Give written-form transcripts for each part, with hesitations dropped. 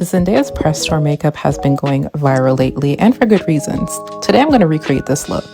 Zendaya's press tour makeup has been going viral lately, and for good reasons. Today I'm going to recreate this look.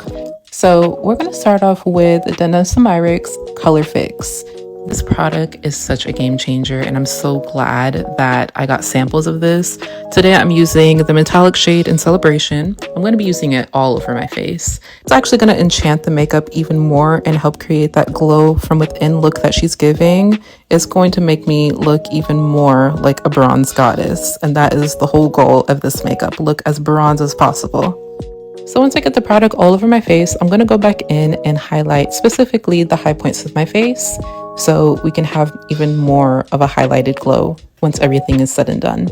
So we're going to start off with Danessa Myricks Color Fix. This product is such a game changer, and I'm so glad that I got samples of this. Today I'm using the metallic shade in Celebration. I'm going to be using it all over my face. It's actually going to enchant the makeup even more and help create that glow from within look that she's giving. It's going to make me look even more like a bronze goddess, and that is the whole goal of this makeup, look as bronze as possible. So once I get the product all over my face, I'm going to go back in and highlight specifically the high points of my face so we can have even more of a highlighted glow once everything is said and done.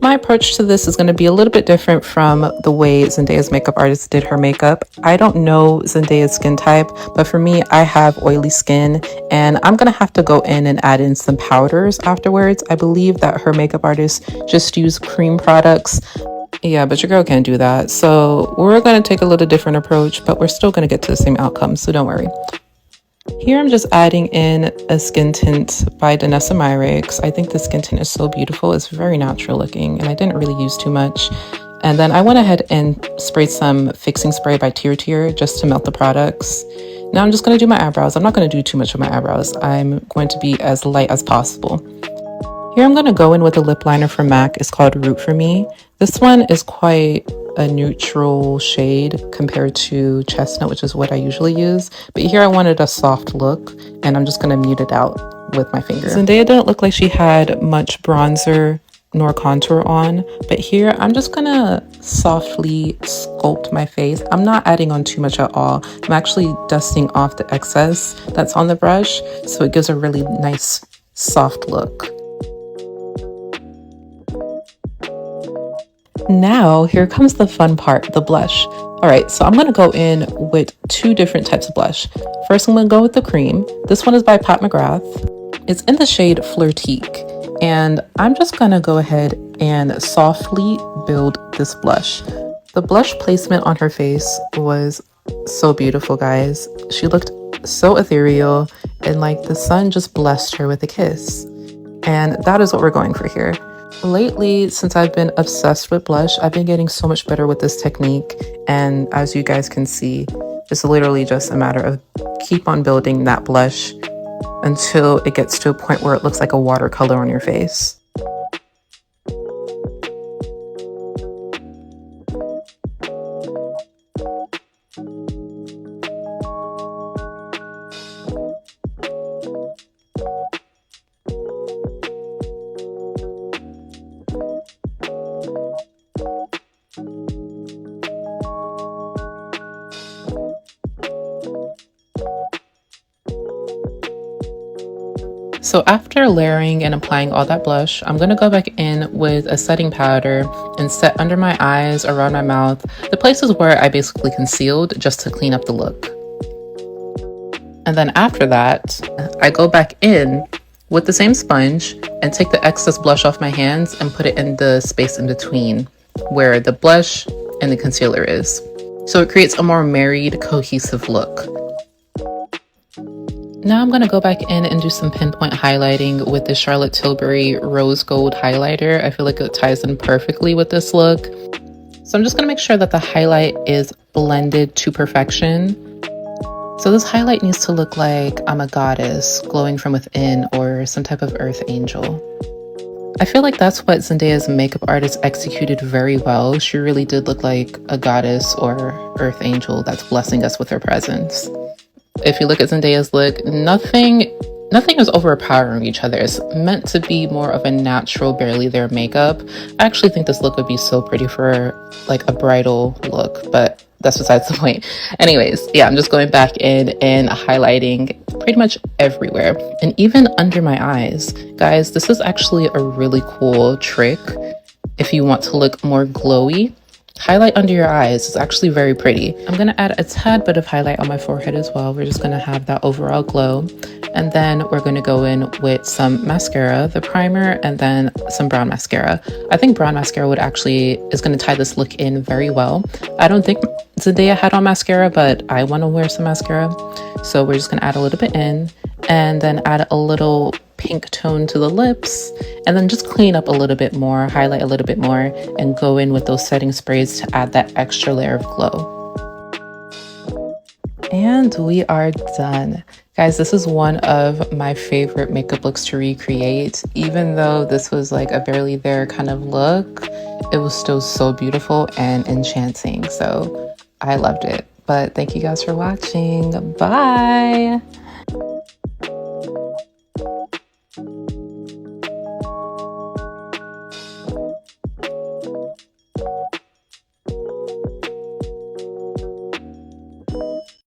My approach to this is going to be a little bit different from the way Zendaya's makeup artist did her makeup. I don't know Zendaya's skin type, but for me, I have oily skin, and I'm going to have to go in and add in some powders afterwards. I believe that her makeup artist just used cream products. Yeah, but your girl can't do that. So we're going to take a little different approach, but we're still going to get to the same outcome, so don't worry. Here I'm just adding in a skin tint by Danessa Myricks. I think the skin tint is so beautiful. It's very natural looking, and I didn't really use too much. And then I went ahead and sprayed some fixing spray by Tear just to melt the products. Now I'm just going to do my eyebrows. I'm not going to do too much of my eyebrows. I'm going to be as light as possible. Here I'm going to go in with a lip liner from MAC. It's called Root For Me. This one is quite a neutral shade compared to Chestnut, which is what I usually use. But here I wanted a soft look, and I'm just going to mute it out with my finger. Zendaya didn't look like she had much bronzer nor contour on, but here I'm just going to softly sculpt my face. I'm not adding on too much at all. I'm actually dusting off the excess that's on the brush, so it gives a really nice soft look. Now, here comes the fun part, the blush. All right, so I'm gonna go in with two different types of blush. First, I'm gonna go with the cream. This one is by Pat McGrath. It's in the shade Flirtique, and I'm just gonna go ahead and softly build this blush. The blush placement on her face was so beautiful, guys. She looked so ethereal, and like the sun just blessed her with a kiss. And that is what we're going for here. Lately, since I've been obsessed with blush, I've been getting so much better with this technique. And as you guys can see, it's literally just a matter of keep on building that blush until it gets to a point where it looks like a watercolor on your face. So after layering and applying all that blush, I'm going to go back in with a setting powder and set under my eyes, around my mouth, the places where I basically concealed just to clean up the look. And then after that, I go back in with the same sponge and take the excess blush off my hands and put it in the space in between where the blush and the concealer is. So it creates a more married, cohesive look. Now I'm going to go back in and do some pinpoint highlighting with the Charlotte Tilbury Rose Gold highlighter. I feel like it ties in perfectly with this look. So I'm just going to make sure that the highlight is blended to perfection. So this highlight needs to look like I'm a goddess glowing from within, or some type of earth angel. I feel like that's what Zendaya's makeup artist executed very well. She really did look like a goddess or earth angel that's blessing us with her presence. If you look at Zendaya's look, nothing is overpowering each other. It's meant to be more of a natural, barely there makeup. I actually think this look would be so pretty for like a bridal look, but that's besides the point. Anyways, yeah, I'm just going back in and highlighting pretty much everywhere, and even under my eyes. Guys, this is actually a really cool trick if you want to look more glowy. Highlight under your eyes. It's actually very pretty. I'm going to add a tad bit of highlight on my forehead as well. We're just going to have that overall glow. And then we're going to go in with some mascara, the primer, and then some brown mascara. I think brown mascara is going to tie this look in very well. I don't think Zendaya had on mascara, but I want to wear some mascara. So we're just going to add a little bit in, and then add a little pink tone to the lips, and then just clean up a little bit more, highlight a little bit more, and go in with those setting sprays to add that extra layer of glow. And we are done. Guys, this is one of my favorite makeup looks to recreate. Even though this was like a barely there kind of look, it was still so beautiful and enchanting. So I loved it. But thank you guys for watching. Bye.